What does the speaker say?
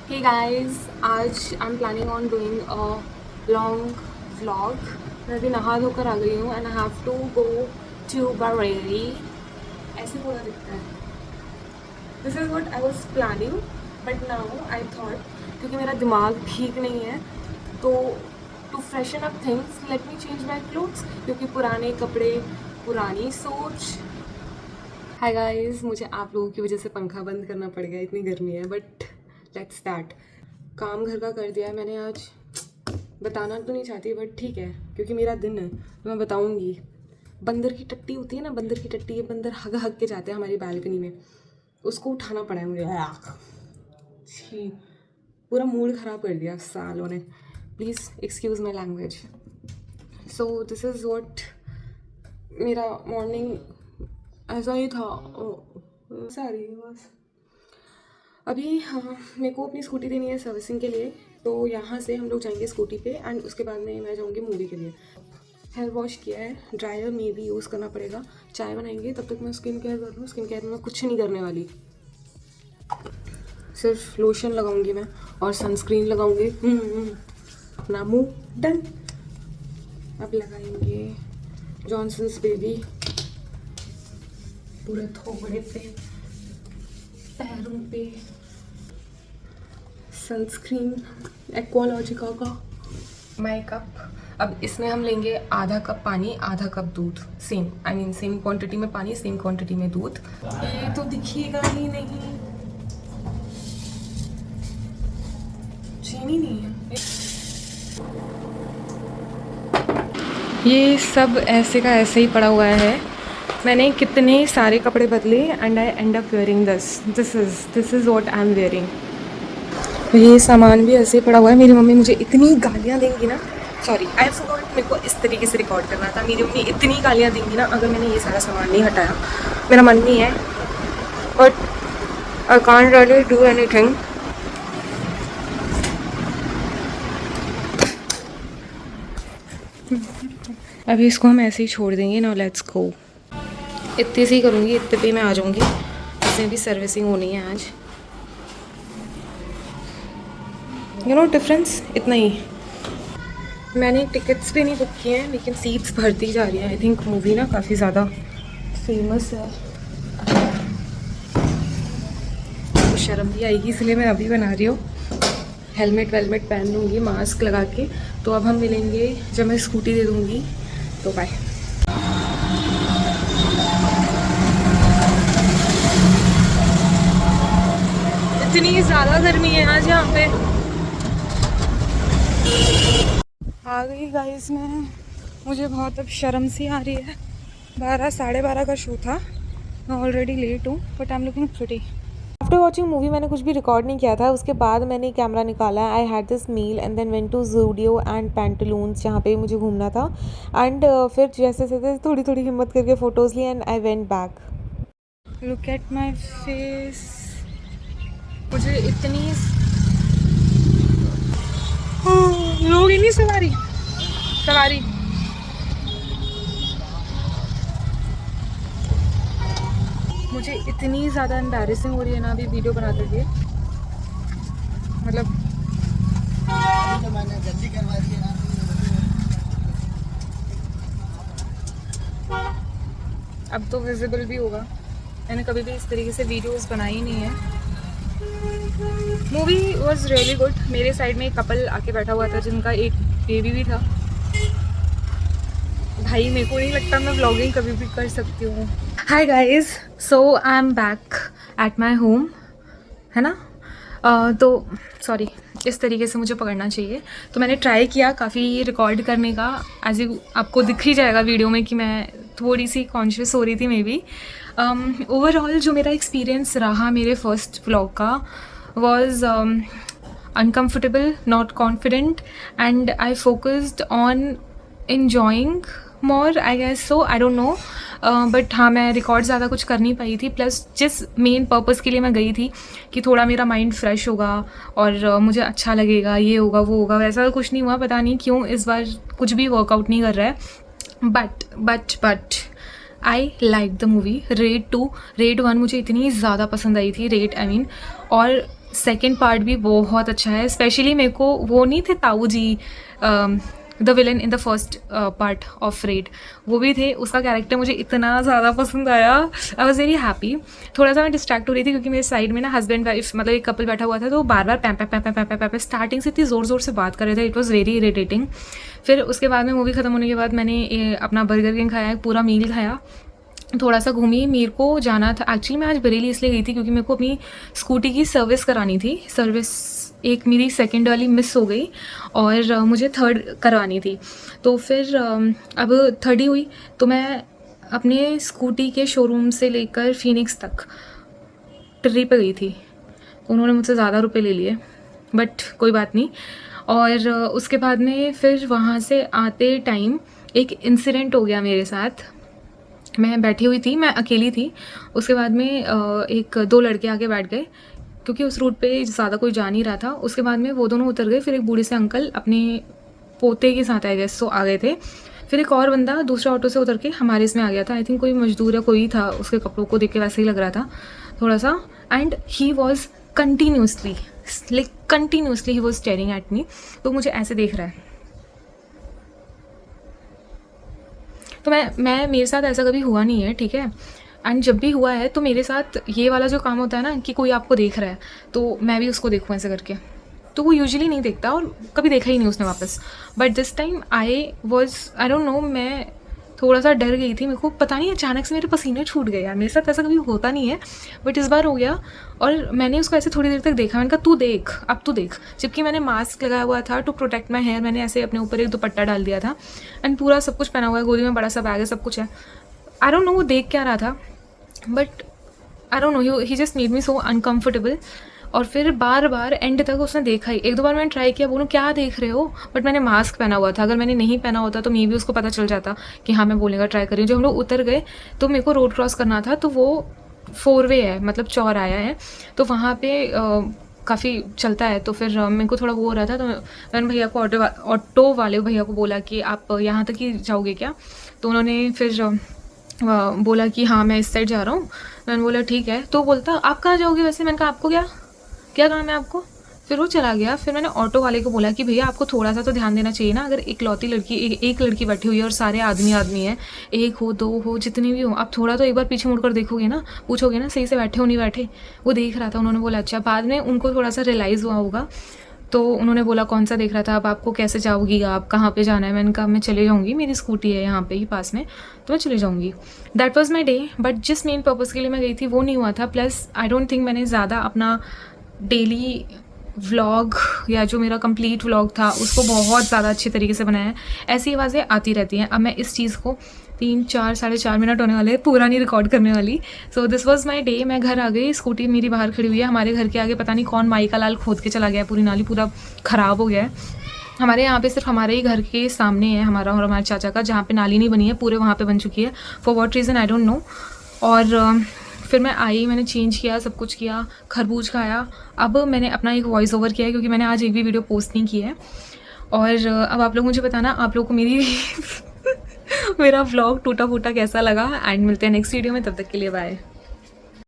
Hey guys, आज I'm planning on doing a long vlog. मैं अभी नहा धोकर आ गई हूँ and I have to go to Bareilly. ऐसे पूरा दिखता है. This is what I was planning, but now I thought क्योंकि मेरा दिमाग ठीक नहीं है तो to freshen up things, let me change my clothes क्योंकि पुराने कपड़े, पुरानी सोच. हाय गाइस, मुझे आप लोगों की वजह से पंखा बंद करना पड़ गया, इतनी गर्मी है. But let's start. काम घर का कर दिया है मैंने आज. बताना तो नहीं चाहती बट ठीक है क्योंकि मेरा दिन है तो मैं बताऊंगी. बंदर की टट्टी होती है ना, बंदर की टट्टी, ये बंदर हग हग के जाते हैं हमारी बालकनी में, उसको उठाना पड़ा है मुझे. छी, पूरा मूड ख़राब कर दिया सालों ने. Please excuse my language. So this is what मेरा मॉर्निंग ऐसा ही था. सारी बस अभी मेरे को अपनी स्कूटी देनी है सर्विसिंग के लिए, तो यहाँ से हम लोग जाएंगे स्कूटी पे एंड उसके बाद में मैं जाऊँगी मूवी के लिए. हेयर वॉश किया है, ड्रायर में भी यूज़ करना पड़ेगा. चाय बनाएंगे, तब तक मैं स्किन केयर कर लूँ. स्किन केयर में मैं कुछ नहीं करने वाली, सिर्फ लोशन लगाऊंगी मैं और सनस्क्रीन लगाऊंगी. अपना मुँह डन. अब लगाएंगे जॉनसन्स बेबी पूरे थोबड़े पे, पैरों पे सनस्क्रीन एक्वालॉजिका का. My cup. अब इसमें हम लेंगे आधा कप पानी, आधा कप दूध. सेम क्वांटिटी में पानी, सेम क्वांटिटी में दूध. ये तो दिखेगा ही नहीं, चीनी नहीं है. ये सब ऐसे का ऐसे ही पड़ा हुआ है. मैंने कितने सारे कपड़े बदले and I and up wearing this is what I am wearing. ये सामान भी ऐसे पड़ा हुआ है. मेरी मम्मी मुझे इतनी गालियाँ देंगी ना. सॉरी, आई फॉरगॉट, मेरे को इस तरीके से रिकॉर्ड करना था. मेरी मम्मी इतनी गालियाँ देंगी ना अगर मैंने ये सारा सामान नहीं हटाया. मेरा मन नहीं है but I can't really do anything. अभी इसको हम ऐसे ही छोड़ देंगे. Now let's go. इतने से ही करूँगी, इतने पे मैं आ जाऊँगी. इसमें भी सर्विसिंग होनी है आज. यू नो डिफरेंस इतना ही. मैंने टिकट्स भी नहीं बुक किए हैं लेकिन सीट्स भरती जा रही हैं. आई थिंक मूवी ना काफ़ी ज़्यादा फेमस है तो शर्म भी आएगी, इसलिए मैं अभी बना रही हूँ. हेलमेट वेलमेट पहन लूँगी, मास्क लगा के. तो अब हम मिलेंगे जब मैं स्कूटी दे दूँगी. तो बाय. इतनी ज़्यादा गर्मी है आज यहाँ पे. आ गई गाइस मैं. मुझे बहुत अब शर्म सी आ रही है. 12 साढ़े 12 का शो था. मैं ऑलरेडी लेट हूँ but I am looking pretty. After watching movie मैंने कुछ भी रिकॉर्ड नहीं किया था. उसके बाद मैंने कैमरा निकाला. I had this meal and then went to Zudio and Pantaloons जहाँ पे मुझे घूमना था. एंड फिर जैसे जैसे थोड़ी थोड़ी हिम्मत करके फ़ोटोज़ ली and I went back. Look at my face. मुझे इतनी लोग ही नहीं सवारी मुझे इतनी ज़्यादा एम्बैरेसिंग हो रही है ना अभी वीडियो बनाते हुए. मतलब जल्दी करवा दिए ना. अब तो विजिबल भी होगा. मैंने कभी भी इस तरीके से वीडियोस बनाई नहीं है. Movie was really good. मेरे साइड में एक कपल आके बैठा हुआ था जिनका एक बेबी भी था. भाई मेरे को नहीं लगता मैं व्लॉगिंग कभी भी कर सकती हूँ. Hi guys, so I am back at my home, है ना. तो सॉरी, इस तरीके से मुझे पकड़ना चाहिए. तो मैंने ट्राई किया काफ़ी रिकॉर्ड करने का. एज यू आपको दिख ही जाएगा वीडियो में कि मैं थोड़ी सी कॉन्शियस हो रही थी मे बी. ओवरऑल जो मेरा एक्सपीरियंस रहा मेरे फर्स्ट व्लॉग का was uncomfortable, not confident, and I focused on enjoying more, I guess so, I don't know. But हाँ, मैं रिकॉर्ड ज़्यादा कुछ कर नहीं पाई थी. प्लस जिस मेन पर्पज़ के लिए मैं गई थी कि थोड़ा मेरा माइंड फ्रेश होगा और मुझे अच्छा लगेगा, ये होगा वो होगा, वैसा कुछ नहीं हुआ. पता नहीं क्यों इस बार कुछ भी वर्कआउट नहीं कर रहा है. But I like the movie. Red 2, red 1 मुझे इतनी ज़्यादा पसंद आई थी. Red I mean. और सेकंड पार्ट भी बहुत अच्छा है। स्पेशली मेरे को वो नहीं थे Tau ji, the villain in the first part of Raid, वो भी थे। उसका कैरेक्टर मुझे इतना ज़्यादा पसंद आया, आई वॉज वेरी हैप्पी। थोड़ा सा मैं डिस्ट्रैक्ट हो रही थी क्योंकि मेरे साइड में ना हस्बैंड वाइफ मतलब एक कपल बैठा हुआ था, तो वो बार बार पैं पैं पैं पैं पैं पैं पैं पैं स्टार्टिंग से इतनी ज़ोर ज़ोर से बात कर रहे थे, इट वॉज़ वेरी इरिटेटिंग। फिर उसके बाद में मूवी ख़त्म होने के बाद मैंने अपना बर्गर किंग खाया, एक पूरा मील खाया, थोड़ा सा घूमी। मेरे को जाना था एक्चुअली, मैं आज बरेली इसलिए गई थी क्योंकि मेरे को अपनी स्कूटी की सर्विस करानी थी। सर्विस एक मेरी सेकंड वाली मिस हो गई और मुझे थर्ड करवानी थी। तो फिर अब थर्ड ही हुई, तो मैं अपने स्कूटी के शोरूम से लेकर फीनिक्स तक ट्रिप पे गई थी। उन्होंने मुझसे ज़्यादा रुपए ले लिए, बट कोई बात नहीं। और उसके बाद में फिर वहाँ से आते टाइम एक इंसिडेंट हो गया मेरे साथ। मैं बैठी हुई थी, मैं अकेली थी। उसके बाद में एक दो लड़के आके बैठ गए क्योंकि उस रूट पे ज़्यादा कोई जा नहीं रहा था। उसके बाद में वो दोनों उतर गए, फिर एक बूढ़े से अंकल अपने पोते के साथ आए गए, सो आ गए थे। फिर एक और बंदा दूसरा ऑटो से उतर के हमारे इसमें आ गया था। आई थिंक कोई मजदूर या कोई था, उसके कपड़ों को देख के वैसे ही लग रहा था थोड़ा सा। And he was continuously he was staring at me. तो मुझे ऐसे देख रहा है। तो मैं मेरे साथ ऐसा कभी हुआ नहीं है, ठीक है। एंड जब भी हुआ है तो मेरे साथ ये वाला जो काम होता है ना कि कोई आपको देख रहा है तो मैं भी उसको देखूँ ऐसे करके, तो वो यूजुअली नहीं देखता और कभी देखा ही नहीं उसने वापस। But this time I don't know, मैं थोड़ा सा डर गई थी। मेरे को पता नहीं अचानक से मेरे पसीने छूट गए यार, मेरे साथ ऐसा कभी होता नहीं है बट इस बार हो गया। और मैंने उसको ऐसे थोड़ी देर तक देखा, मैंने कहा तू देख, अब तू देख। जबकि मैंने मास्क लगाया हुआ था टू प्रोटेक्ट माई हेयर, मैंने ऐसे अपने ऊपर एक दुपट्टा डाल दिया था एंड पूरा सब कुछ पहना हुआ है, गोदी में बड़ा सा बैग है, सब कुछ है। आई डोंट नो वो देख क्या रहा था, but I don't know, he just made me so uncomfortable. और फिर बार बार एंड तक उसने देखा ही। एक दो बार मैंने ट्राई किया, बोलूँ क्या देख रहे हो, बट मैंने मास्क पहना हुआ था। अगर मैंने नहीं पहना होता तो मे भी उसको पता चल जाता कि हाँ मैं बोलने का ट्राई कर रही हूँ। जब हम लोग उतर गए तो मेरे को रोड क्रॉस करना था, तो वो 4 वे है, मतलब चौराया है, तो वहाँ पे काफ़ी चलता है। तो फिर मेरे को थोड़ा वो हो रहा था, तो मैंने भैया को ऑटो वाले भैया को बोला कि आप यहाँ तक ही जाओगे क्या। तो उन्होंने फिर बोला कि हाँ मैं इस साइड जा रहा हूँ। मैंने बोला ठीक है। तो बोलता आप कहाँ जाओगे वैसे। मैंने कहा आपको क्या काम है आपको। फिर वो चला गया। फिर मैंने ऑटो वाले को बोला कि भैया आपको थोड़ा सा तो ध्यान देना चाहिए ना, अगर इकलौती लड़की एक लड़की बैठी हुई है और सारे आदमी है, एक हो दो हो जितने भी हो, आप थोड़ा तो एक बार पीछे मुड़कर देखोगे ना, पूछोगे ना सही से बैठे हो नहीं बैठे। वो देख रहा था। उन्होंने बोला अच्छा। बाद में उनको थोड़ा सा रियलाइज़ हुआ होगा, तो उन्होंने बोला कौन सा देख रहा था, अब आपको कैसे जाओगी, आप कहाँ पे जाना है। मैंने कहा मैं चले जाऊँगी, मेरी स्कूटी है यहाँ पे ही पास में, तो मैं चले जाऊँगी। That was my day. But जिस मेन पर्पज़ के लिए मैं गई थी वो नहीं हुआ था। प्लस आई डोंट थिंक मैंने ज़्यादा अपना डेली व्लॉग या जो मेरा कंप्लीट व्लॉग था उसको बहुत ज़्यादा अच्छे तरीके से बनाया है। ऐसी आवाज़ें आती रहती हैं। अब मैं इस चीज़ को 3-4-4.5 मिनट होने वाले, पूरा नहीं रिकॉर्ड करने वाली। So this was my day. मैं घर आ गई, स्कूटी मेरी बाहर खड़ी हुई है। हमारे घर के आगे पता नहीं कौन माई का लाल खोद के चला गया, पूरी नाली पूरा ख़राब हो गया है। हमारे यहाँ पे सिर्फ हमारे ही घर के सामने है हमारा और हमारे चाचा का, जहाँ पे नाली नहीं बनी है, पूरे वहाँ पे बन चुकी है। For what reason I don't know. और फिर मैं आई, मैंने चेंज किया, सब कुछ किया, खरबूज खाया। अब मैंने अपना एक वॉइस ओवर किया है क्योंकि मैंने आज एक भी वीडियो पोस्ट नहीं की है। और अब आप लोग मुझे बताना आप लोग को मेरी मेरा व्लॉग टूटा फूटा कैसा लगा। एंड मिलते हैं नेक्स्ट वीडियो में, तब तक के लिए बाय।